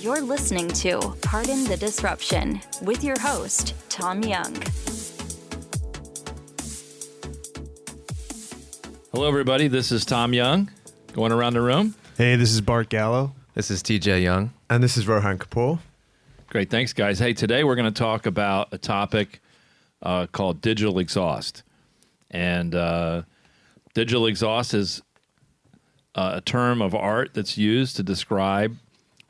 You're listening to Pardon the Disruption with your host, Tom Young. Hello, everybody. This is Tom Young, going around the room. Hey, this is Bart Gallo. This is TJ Young. And this is Rohan Kapoor. Great. Thanks, guys. Hey, today we're going to talk about a topic called digital exhaust. And digital exhaust is a term of art that's used to describe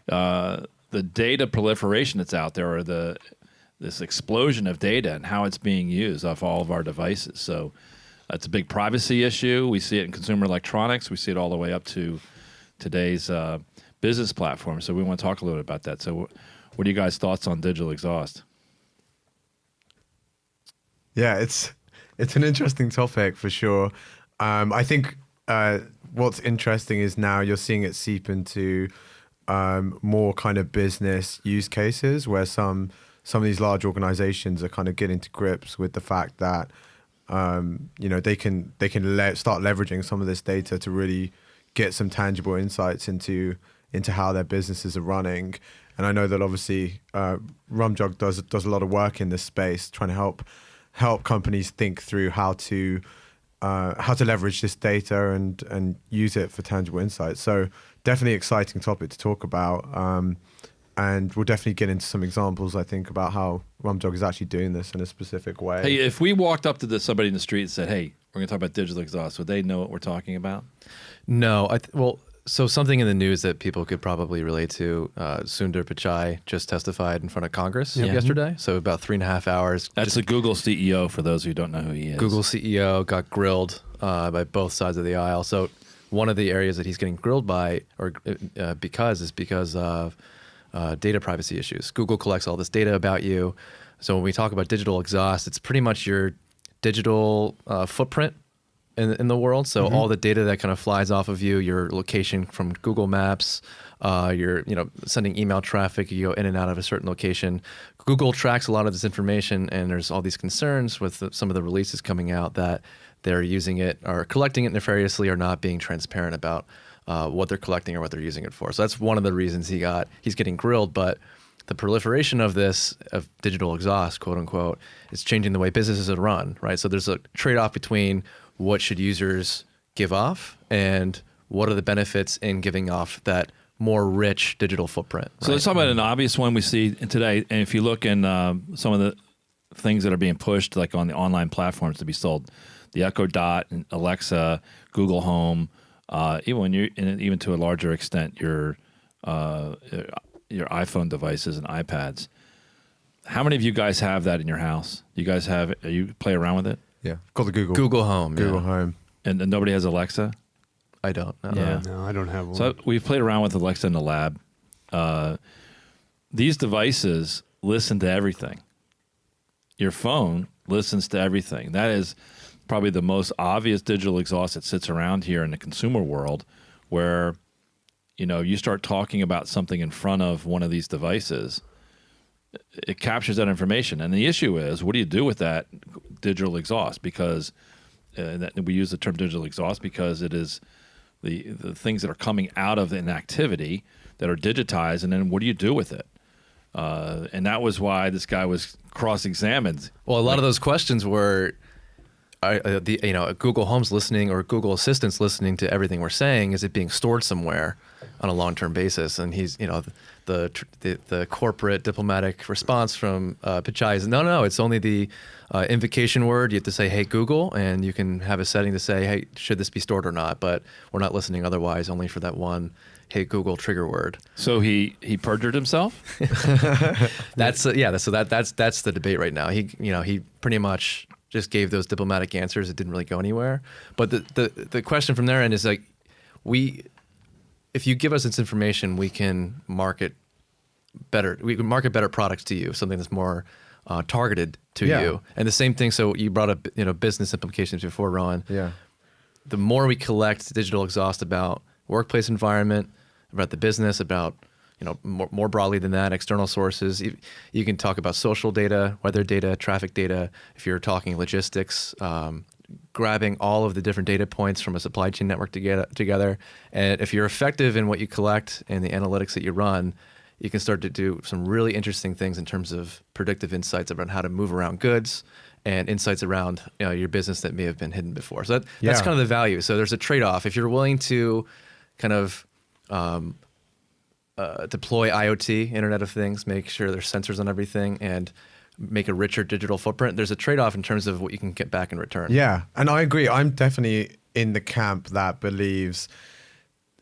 the data proliferation that's out there, or this explosion of data and how it's being used off all of our devices. So it's a big privacy issue. We see it in consumer electronics. We see it all the way up to today's business platforms. So we want to talk a little bit about that. So what are you guys' thoughts on digital exhaust? Yeah, it's an interesting topic for sure. I think what's interesting is now you're seeing it seep into more kind of business use cases where some of these large organizations are kind of getting to grips with the fact that they can start leveraging some of this data to really get some tangible insights into how their businesses are running. And I know that obviously Rumjug does a lot of work in this space, trying to help companies think through how to leverage this data and use it for tangible insights. So definitely exciting topic to talk about. And we'll definitely get into some examples, I think, about how Rumjug is actually doing this in a specific way. Hey, if we walked up to somebody in the street and said, hey, we're going to talk about digital exhaust, would they know what we're talking about? No. So something in the news that people could probably relate to, Sundar Pichai just testified in front of Congress yesterday. So about 3.5 hours. That's the Google CEO, for those who don't know who he is. Google CEO got grilled by both sides of the aisle. So one of the areas that he's getting grilled by, because of data privacy issues. Google collects all this data about you. So when we talk about digital exhaust, it's pretty much your digital footprint in the world. So all the data that kind of flies off of you, your location from Google Maps, you're sending email traffic, you go in and out of a certain location. Google tracks a lot of this information, and there's all these concerns with some of the releases coming out that they're using it or collecting it nefariously or not being transparent about what they're collecting or what they're using it for. So that's one of the reasons he's getting grilled. But the proliferation of digital exhaust, quote unquote, is changing the way businesses are run, right? So there's a trade-off between what should users give off and what are the benefits in giving off that more rich digital footprint. Right? So let's talk about an obvious one we see today. And if you look in some of the things that are being pushed, like on the online platforms to be sold, the Echo Dot, and Alexa, Google Home, even to a larger extent, your iPhone devices and iPads. How many of you guys have that in your house? Do you guys you play around with it? Yeah, got the Google Home. Home. And nobody has Alexa? I don't. Yeah. No, I don't have one. So we've played around with Alexa in the lab. These devices listen to everything. Your phone listens to everything. That is probably the most obvious digital exhaust that sits around here in the consumer world, where you start talking about something in front of one of these devices, it captures that information. And the issue is, what do you do with that digital exhaust? Because we use the term digital exhaust because it is the things that are coming out of an activity that are digitized, and then what do you do with it? And that was why this guy was cross-examined. Well, a lot of those questions were, Google Home's listening or Google Assistant's listening to everything we're saying. Is it being stored somewhere on a long-term basis? And he's, the corporate diplomatic response from Pichai is, no, it's only the invocation word. You have to say, hey, Google, and you can have a setting to say, hey, should this be stored or not? But we're not listening otherwise, only for that one, hey, Google trigger word. So he perjured himself? That's the debate right now. He pretty much just gave those diplomatic answers. It didn't really go anywhere. But the question from their end is like, if you give us this information, we can market better. We can market better products to you, something that's more targeted to you. And the same thing. So you brought up business implications before, Ron. Yeah. The more we collect digital exhaust about workplace environment, about the business, about more broadly than that, external sources. You can talk about social data, weather data, traffic data. If you're talking logistics, grabbing all of the different data points from a supply chain network together. And if you're effective in what you collect and the analytics that you run, you can start to do some really interesting things in terms of predictive insights about how to move around goods and insights around your business that may have been hidden before. So that's kind of the value. So there's a trade-off. If you're willing to kind of deploy IoT, Internet of Things, make sure there's sensors on everything, and make a richer digital footprint, there's a trade-off in terms of what you can get back in return. Yeah, and I agree. I'm definitely in the camp that believes,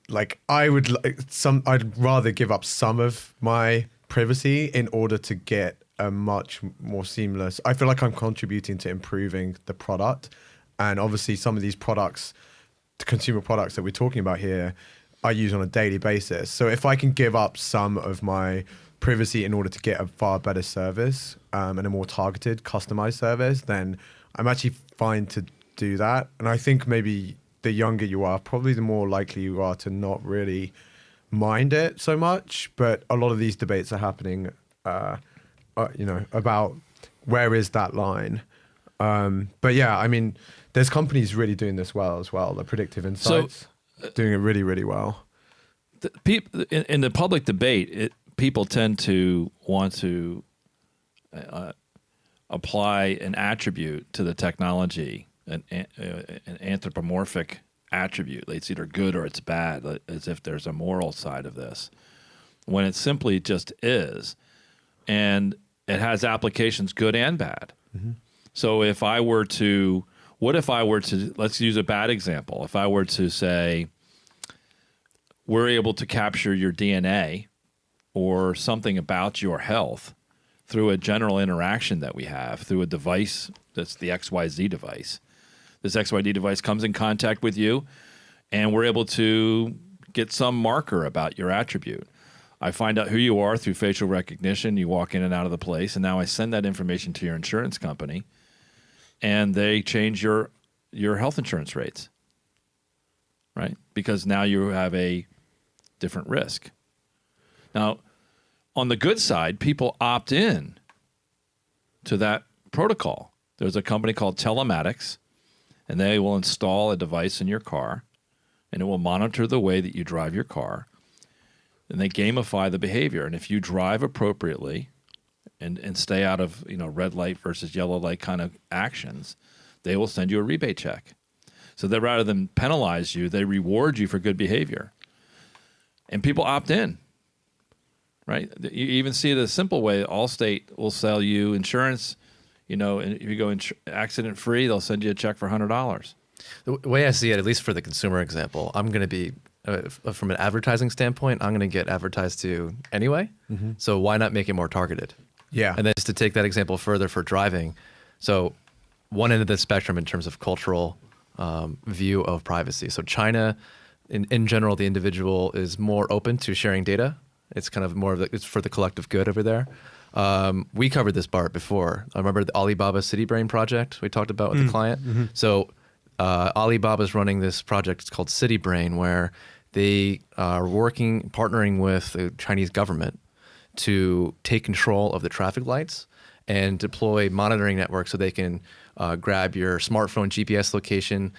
like, I'd rather give up some of my privacy in order to get a much more seamless. I feel like I'm contributing to improving the product, and obviously some of these products, the consumer products that we're talking about here, I use on a daily basis. So if I can give up some of my privacy in order to get a far better service and a more targeted, customized service, then I'm actually fine to do that. And I think maybe the younger you are, probably the more likely you are to not really mind it so much. But a lot of these debates are happening, about where is that line. But yeah, I mean, there's companies really doing this well as well. The predictive insights, doing it really, really well. In the public debate, people tend to want to apply an attribute to the technology, an anthropomorphic attribute. It's either good or it's bad, as if there's a moral side of this, when it simply just is. And it has applications good and bad. Mm-hmm. So let's use a bad example. If I were to say, we're able to capture your DNA or something about your health through a general interaction that we have through a device that's the XYZ device. This XYZ device comes in contact with you, and we're able to get some marker about your attribute. I find out who you are through facial recognition. You walk in and out of the place, and now I send that information to your insurance company, and they change your health insurance rates, right? Because now you have a different risk. Now, on the good side, people opt in to that protocol. There's a company called Telematics, and they will install a device in your car, and it will monitor the way that you drive your car, and they gamify the behavior. And if you drive appropriately and stay out of red light versus yellow light kind of actions, they will send you a rebate check. So that rather than penalize you, they reward you for good behavior. And people opt in, right? You even see it a simple way. Allstate will sell you insurance, and if you go accident free, they'll send you a check for $100. The way I see it, at least for the consumer example, I'm going to be, from an advertising standpoint, I'm going to get advertised to anyway. Mm-hmm. So why not make it more targeted? Yeah. And then just to take that example further for driving. So one end of the spectrum in terms of cultural view of privacy. So China, in general, the individual is more open to sharing data. It's kind of more of it's for the collective good over there. We covered this, Bart, before. I remember the Alibaba City Brain project we talked about with the client. Mm-hmm. So Alibaba's running this project. It's called City Brain, where they are partnering with the Chinese government to take control of the traffic lights and deploy monitoring networks so they can grab your smartphone GPS location,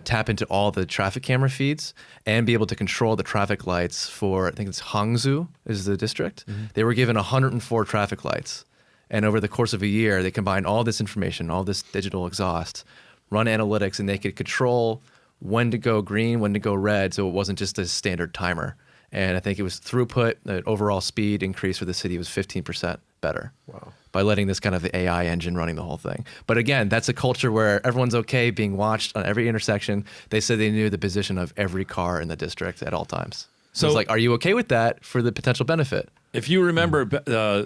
tap into all the traffic camera feeds, and be able to control the traffic lights for, I think it's Hangzhou is the district. Mm-hmm. They were given 104 traffic lights. And over the course of a year, they combined all this information, all this digital exhaust, run analytics, and they could control when to go green, when to go red, so it wasn't just a standard timer. And I think it was throughput, the overall speed increase for the city was 15% better. Wow. By letting this kind of the AI engine running the whole thing. But again, that's a culture where everyone's okay being watched on every intersection. They said they knew the position of every car in the district at all times. So it's like, are you okay with that for the potential benefit? If you remember,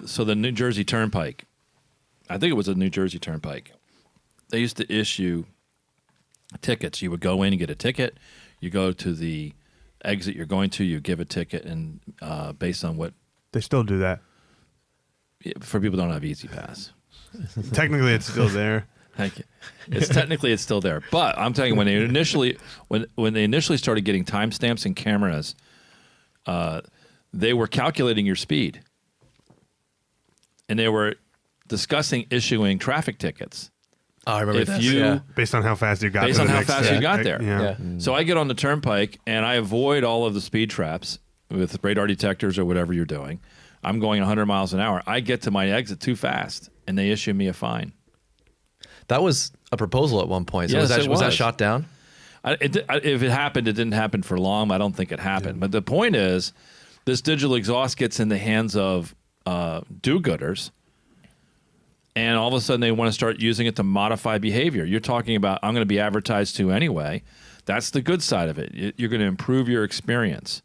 so the New Jersey Turnpike, I think it was a New Jersey Turnpike, they used to issue tickets. You would go in and get a ticket. You go to the exit you're going to, you give a ticket, and based on what... They still do that. For people who don't have Easy Pass. Technically, it's still there. Thank you. It's still there. But I'm telling you, when they initially started getting timestamps and cameras, they were calculating your speed, and they were discussing issuing traffic tickets. Oh, I remember that. Based on how fast you got. Based on how fast you got there. Yeah. So I get on the turnpike and I avoid all of the speed traps with radar detectors or whatever you're doing. I'm going 100 miles an hour. I get to my exit too fast, and they issue me a fine. That was a proposal at one point. So Yes, was that was. shot down? If it happened, it didn't happen for long. I don't think it happened. But the point is, this digital exhaust gets in the hands of do-gooders, and all of a sudden they want to start using it to modify behavior. You're talking about, I'm going to be advertised to anyway. That's the good side of it. You're going to improve your experience.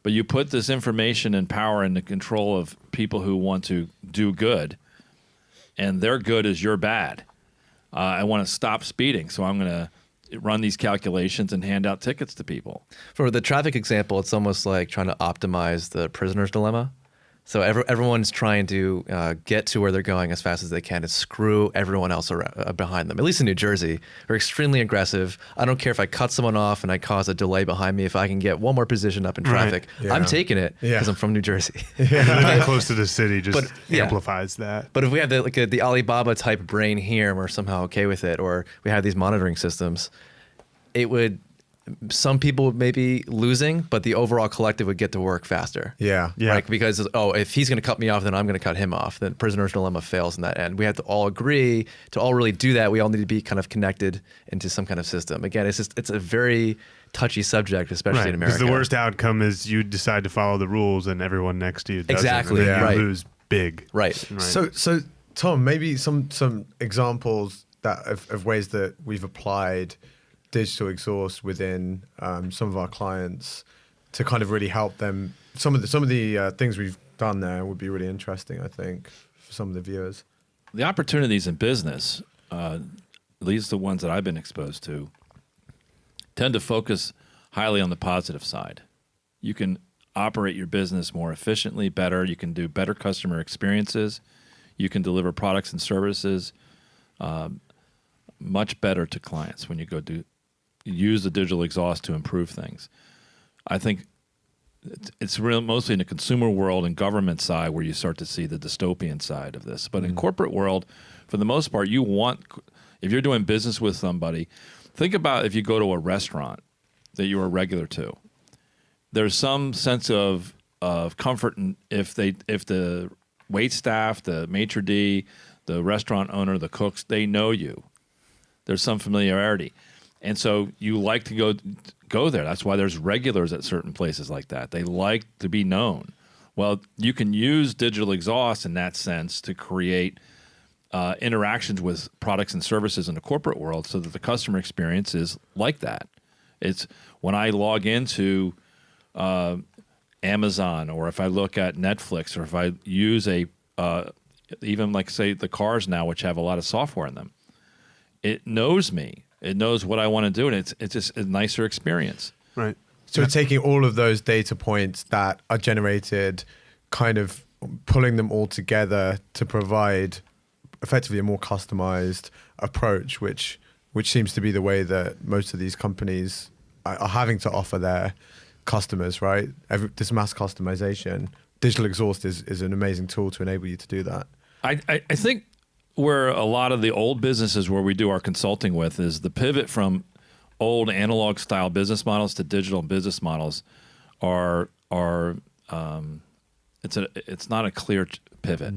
But you put this information and power in the control of people who want to do good, and their good is your bad. I want to stop speeding, so I'm going to run these calculations and hand out tickets to people. For the traffic example, it's almost like trying to optimize the prisoner's dilemma. So everyone's trying to get to where they're going as fast as they can and screw everyone else around, behind them. At least in New Jersey, we're extremely aggressive. I don't care if I cut someone off and I cause a delay behind me. If I can get one more position up in traffic, Yeah. I'm taking it because I'm from New Jersey. Living close to the city just yeah. amplifies that. But if we have the Alibaba type brain here and we're somehow okay with it, or we have these monitoring systems, it would, some people may be losing, but the overall collective would get to work faster. Yeah. Yeah. Like, because, if he's going to cut me off, then I'm going to cut him off. Then prisoner's dilemma fails in that end. We have to all agree to all really do that. We all need to be kind of connected into some kind of system. Again, it's a very touchy subject, especially in America. Because the worst outcome is you decide to follow the rules and everyone next to you doesn't. Exactly, And then right. you lose big. Right. So Tom, maybe some examples that of ways that we've applied digital exhaust within some of our clients to kind of really help them. Some of the things we've done there would be really interesting, I think, for some of the viewers. The opportunities in business, at least the ones that I've been exposed to, tend to focus highly on the positive side. You can operate your business more efficiently, better. You can do better customer experiences. You can deliver products and services much better to clients when you go use the digital exhaust to improve things. I think it's mostly in the consumer world and government side where you start to see the dystopian side of this. But in corporate world, for the most part, if you're doing business with somebody, think about if you go to a restaurant that you're a regular to. There's some sense of comfort if the wait staff, the maitre d', the restaurant owner, the cooks, they know you. There's some familiarity. And so you like to go there. That's why there's regulars at certain places like that. They like to be known. Well, you can use digital exhaust in that sense to create interactions with products and services in the corporate world so that the customer experience is like that. It's when I log into Amazon, or if I look at Netflix, or if I use even like, say, the cars now, which have a lot of software in them, it knows me. It knows what I want to do, and it's just a nicer experience. Right. So taking all of those data points that are generated, kind of pulling them all together to provide effectively a more customized approach, which seems to be the way that most of these companies are having to offer their customers, right? This mass customization. Digital exhaust is an amazing tool to enable you to do that. I think where a lot of the old businesses where we do our consulting with is the pivot from old analog style business models to digital business models it's not a clear pivot.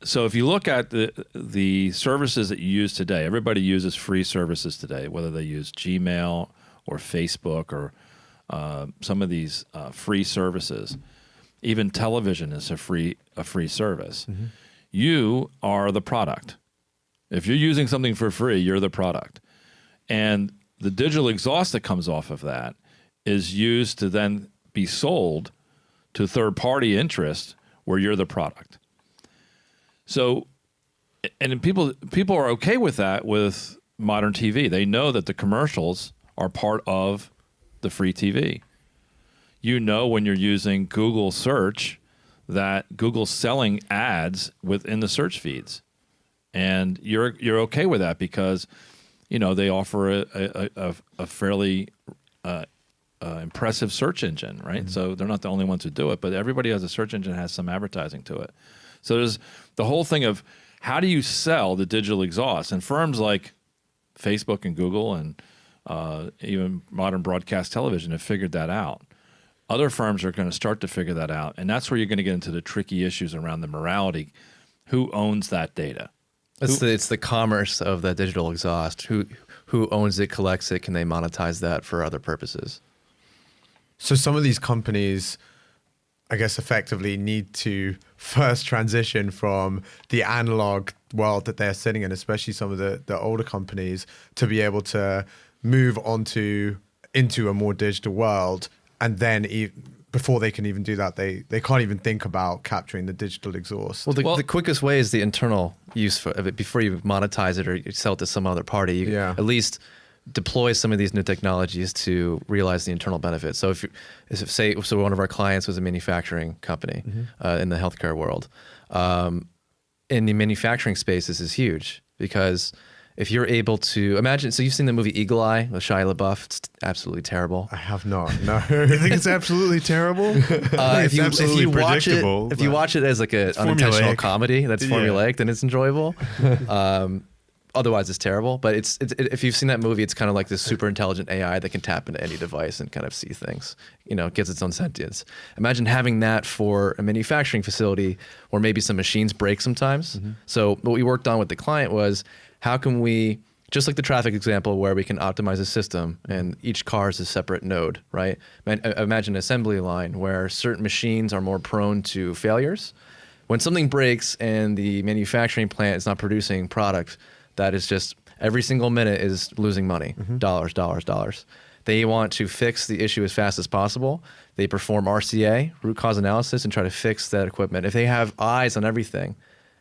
So if you look at the services that you use today, everybody uses free services today, whether they use Gmail or Facebook or some of these free services. Even television is a free service. Mm-hmm. You are the product. If you're using something for free, you're the product. And the digital exhaust that comes off of that is used to then be sold to third-party interest where you're the product. So, and people are okay with that with modern TV. They know that the commercials are part of the free TV. You know when you're using Google search that Google's selling ads within the search feeds. And you're okay with that because, they offer a fairly impressive search engine, right? Mm-hmm. So they're not the only ones who do it, but everybody has a search engine that has some advertising to it. So there's the whole thing of how do you sell the digital exhaust? And firms like Facebook and Google and even modern broadcast television have figured that out. Other firms are going to start to figure that out. And that's where you're going to get into the tricky issues around the morality. Who owns that data? It's the commerce of that digital exhaust. Who owns it, collects it? Can they monetize that for other purposes? So some of these companies, I guess, effectively need to first transition from the analog world that they're sitting in, especially some of the older companies, to be able to move into a more digital world. And then before they can even do that, they can't even think about capturing the digital exhaust. Well, the quickest way is the internal use of it before you monetize it or you sell it to some other party. You at least deploy some of these new technologies to realize the internal benefits. So if one of our clients was a manufacturing company in the healthcare world, in the manufacturing space, this is huge because if you're able to imagine, so you've seen the movie Eagle Eye with Shia LaBeouf. It's absolutely terrible. I have not. No, You think it's absolutely terrible? If you watch it, predictable, if you watch it as like an unintentional comedy that's formulaic, then it's enjoyable. Otherwise, it's terrible. But if you've seen that movie, it's kind of like this super intelligent AI that can tap into any device and kind of see things. Gets its own sentience. Imagine having that for a manufacturing facility where maybe some machines break sometimes. So what we worked on with the client was, how can we, just like the traffic example where we can optimize a system and each car is a separate node, right? Imagine an assembly line where certain machines are more prone to failures. When something breaks and the manufacturing plant is not producing product, that is just every single minute is losing money, dollars. They want to fix the issue as fast as possible. They perform RCA, root cause analysis, and try to fix that equipment. If they have eyes on everything,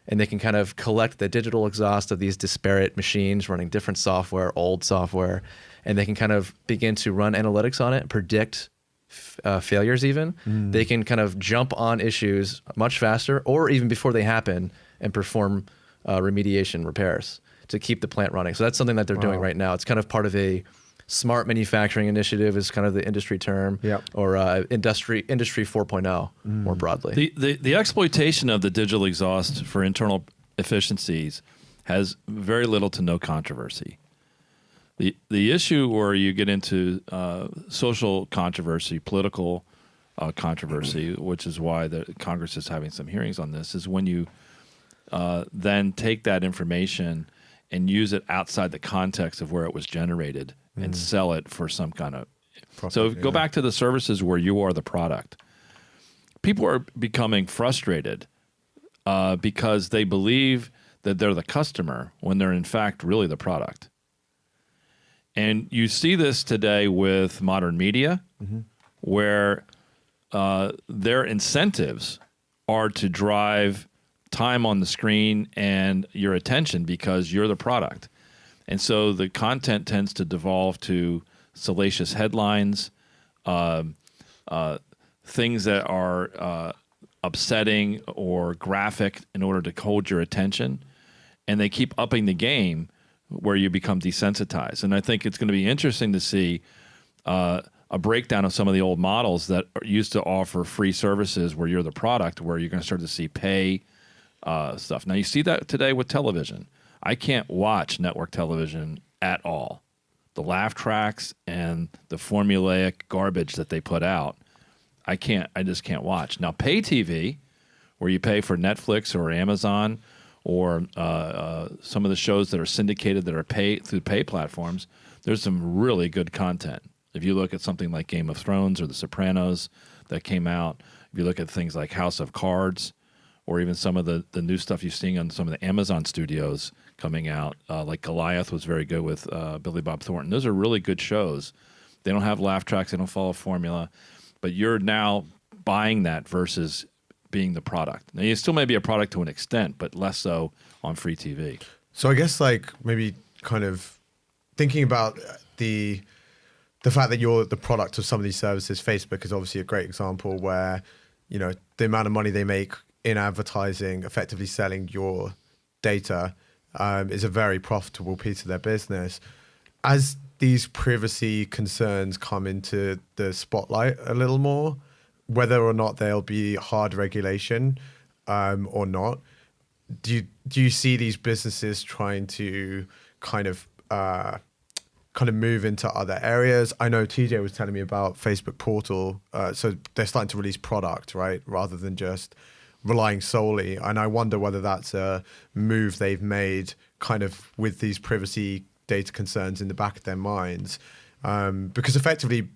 and they can kind of collect the digital exhaust of these disparate machines running different software, old software, and they can kind of begin to run analytics on it, predict failures even. They can kind of jump on issues much faster or even before they happen and perform remediation repairs to keep the plant running. So that's something that they're doing right now. It's kind of part of a smart manufacturing initiative is kind of the industry term, or industry 4.0 more broadly. The exploitation of the digital exhaust for internal efficiencies has very little to no controversy. The issue where you get into social controversy, political controversy, which is why the Congress is having some hearings on this, is when you then take that information and use it outside the context of where it was generated and sell it for some kind of profit. So go back to the services where you are the product. People are becoming frustrated because they believe that they're the customer when they're in fact really the product. And you see this today with modern media, where their incentives are to drive time on the screen and your attention because you're the product. And so the content tends to devolve to salacious headlines, things that are upsetting or graphic in order to hold your attention. And they keep upping the game where you become desensitized. And I think it's going to be interesting to see a breakdown of some of the old models that used to offer free services where you're the product, where you're going to start to see pay stuff. Now, you see that today with television. I can't watch network television at all. The laugh tracks and the formulaic garbage that they put out, I just can't watch. Now, pay TV, where you pay for Netflix or Amazon or some of the shows that are syndicated that are paid through pay platforms, there's some really good content. If you look at something like Game of Thrones or The Sopranos that came out, if you look at things like House of Cards, or even some of the new stuff you're seeing on some of the Amazon studios coming out, like Goliath was very good with Billy Bob Thornton. Those are really good shows. They don't have laugh tracks. They don't follow formula. But you're now buying that versus being the product. Now, you still may be a product to an extent, but less so on free TV. So I guess like maybe kind of thinking about the fact that you're the product of some of these services. Facebook is obviously a great example where, the amount of money they make in advertising, effectively selling your data, is a very profitable piece of their business. As these privacy concerns come into the spotlight a little more, whether or not there'll be hard regulation or not, do you see these businesses trying to kind of kind of move into other areas. I know TJ was telling me about Facebook Portal. So they're starting to release product, right? Rather than just relying solely. And I wonder whether that's a move they've made kind of with these privacy data concerns in the back of their minds. Because effectively,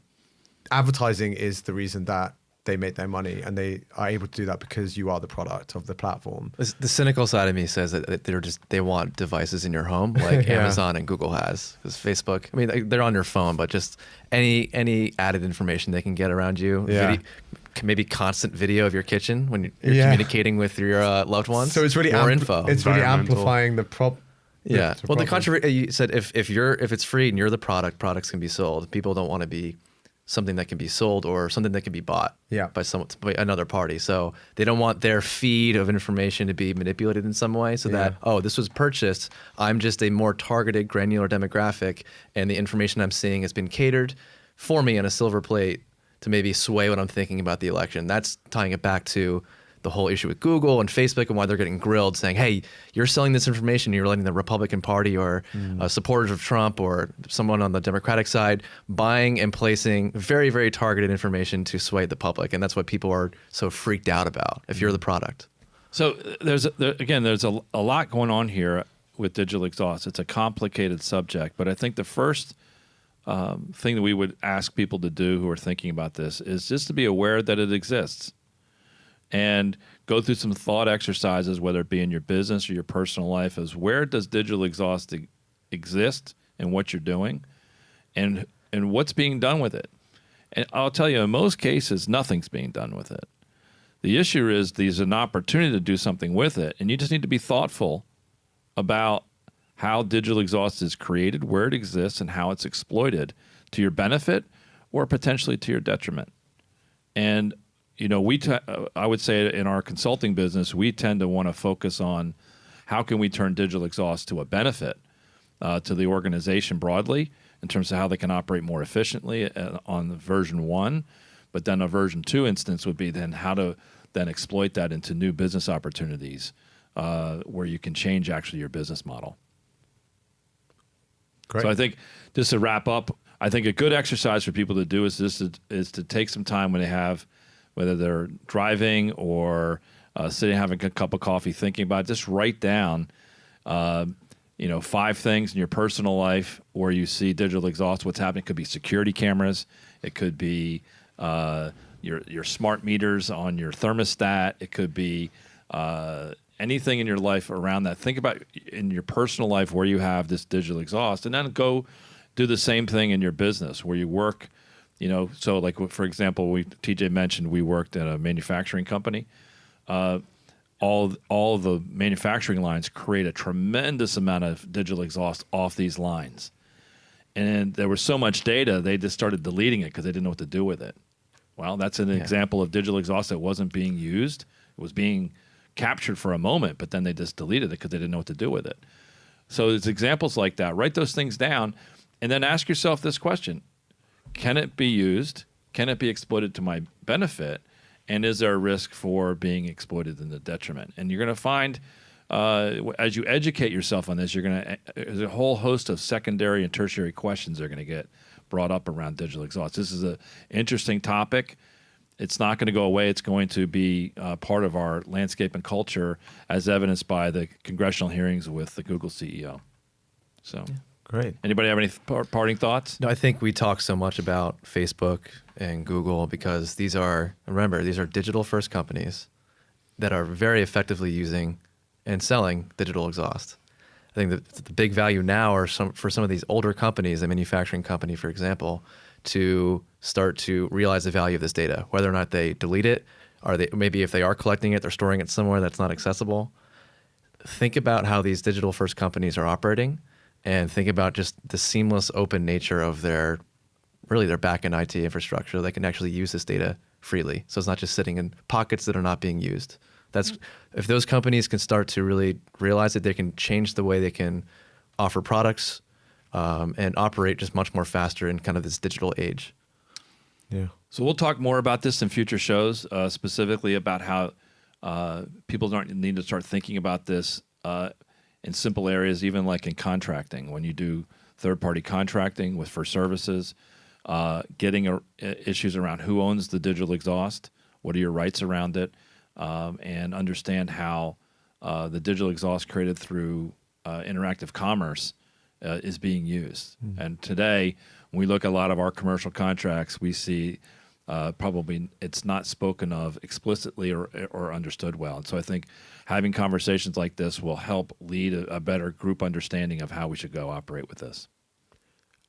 advertising is the reason that they make their money, and they are able to do that because you are the product of the platform. The cynical side of me says that they want devices in your home like Yeah. Amazon and Google has. Because Facebook, I mean, they're on your phone, but just any added information they can get around you. Yeah. Maybe constant video of your kitchen when you're Yeah. communicating with your loved ones. So it's really more info. It's really Environmental. amplifying the problem. Yeah. Well, the controversy, you said if it's free and you're the product, products can be sold. People don't want to be something that can be sold or something that can be bought by another party. So they don't want their feed of information to be manipulated in some way so that, this was purchased. I'm just a more targeted, granular demographic, and the information I'm seeing has been catered for me on a silver plate to maybe sway what I'm thinking about the election. That's tying it back to the whole issue with Google and Facebook and why they're getting grilled, saying, hey, you're selling this information, you're letting the Republican Party or supporters of Trump or someone on the Democratic side buying and placing very, very targeted information to sway the public. And that's what people are so freaked out about if you're the product. So there's a lot going on here with digital exhaust. It's a complicated subject, but I think the first thing that we would ask people to do who are thinking about this is just to be aware that it exists. And go through some thought exercises, whether it be in your business or your personal life, as where does digital exhaust exist and what you're doing and what's being done with it. And I'll tell you, in most cases, nothing's being done with it. The issue is there's an opportunity to do something with it, and you just need to be thoughtful about how digital exhaust is created, where it exists, and how it's exploited to your benefit or potentially to your detriment. And I would say in our consulting business, we tend to want to focus on how can we turn digital exhaust to a benefit to the organization broadly in terms of how they can operate more efficiently on the version 1. But then a version 2 instance would be then how to then exploit that into new business opportunities where you can change actually your business model. Great. So I think just to wrap up, I think a good exercise for people to do is to take some time when they have, whether they're driving or sitting having a cup of coffee thinking about it, just write down 5 things in your personal life where you see digital exhaust, what's happening. It could be security cameras. It could be your smart meters on your thermostat. It could be anything in your life around that. Think about in your personal life where you have this digital exhaust, and then go do the same thing in your business where you work. So like, for example, TJ mentioned we worked at a manufacturing company. All of the manufacturing lines create a tremendous amount of digital exhaust off these lines. And there was so much data, they just started deleting it because they didn't know what to do with it. Well, that's an example of digital exhaust that wasn't being used. It was being captured for a moment, but then they just deleted it because they didn't know what to do with it. So there's examples like that. Write those things down and then ask yourself this question. Can it be used? Can it be exploited to my benefit? And is there a risk for being exploited in the detriment? And you're going to find, as you educate yourself on this, there's a whole host of secondary and tertiary questions that are going to get brought up around digital exhaust. This is an interesting topic. It's not going to go away. It's going to be part of our landscape and culture, as evidenced by the congressional hearings with the Google CEO. So. Yeah. Great. Anybody have any parting thoughts? No, I think we talk so much about Facebook and Google because these are digital first companies that are very effectively using and selling digital exhaust. I think that the big value now are for some of these older companies, a manufacturing company, for example, to start to realize the value of this data, whether or not they delete it, or maybe if they are collecting it, they're storing it somewhere that's not accessible. Think about how these digital first companies are operating. And think about just the seamless, open nature of their back-end IT infrastructure. They can actually use this data freely. So it's not just sitting in pockets that are not being used. If those companies can start to really realize that they can change the way they can offer products and operate just much more faster in kind of this digital age. Yeah. So we'll talk more about this in future shows, specifically about how people need to start thinking about this in simple areas, even like in contracting, when you do third-party contracting for services, getting issues around who owns the digital exhaust, what are your rights around it, and understand how the digital exhaust created through interactive commerce is being used. And today, when we look at a lot of our commercial contracts, we see probably it's not spoken of explicitly or understood well. And so I think having conversations like this will help lead a better group understanding of how we should go operate with this.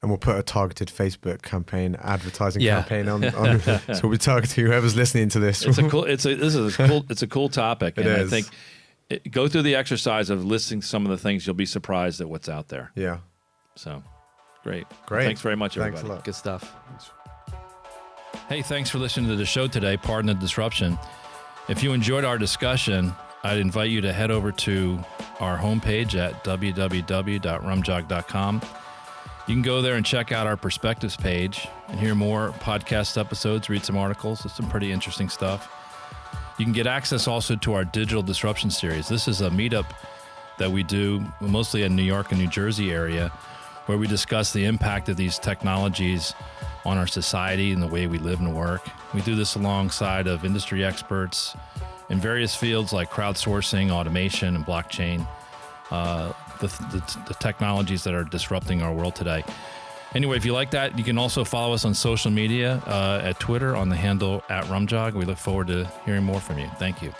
And we'll put a targeted Facebook campaign, advertising campaign on so we'll be targeting whoever's listening to this. It's a cool topic. And I think go through the exercise of listing some of the things. You'll be surprised at what's out there. Yeah. So great. Great. Thanks very much, everybody. Thanks a lot. Good stuff. Hey, thanks for listening to the show today, Pardon the Disruption. If you enjoyed our discussion, I'd invite you to head over to our homepage at www.rumjog.com. You can go there and check out our perspectives page and hear more podcast episodes, read some articles. It's some pretty interesting stuff. You can get access also to our Digital Disruption series. This is a meetup that we do mostly in New York and New Jersey area, where we discuss the impact of these technologies on our society and the way we live and work. We do this alongside of industry experts in various fields like crowdsourcing, automation, and blockchain, the technologies that are disrupting our world today. Anyway, if you like that, you can also follow us on social media at Twitter on the handle @RumJog. We look forward to hearing more from you. Thank you.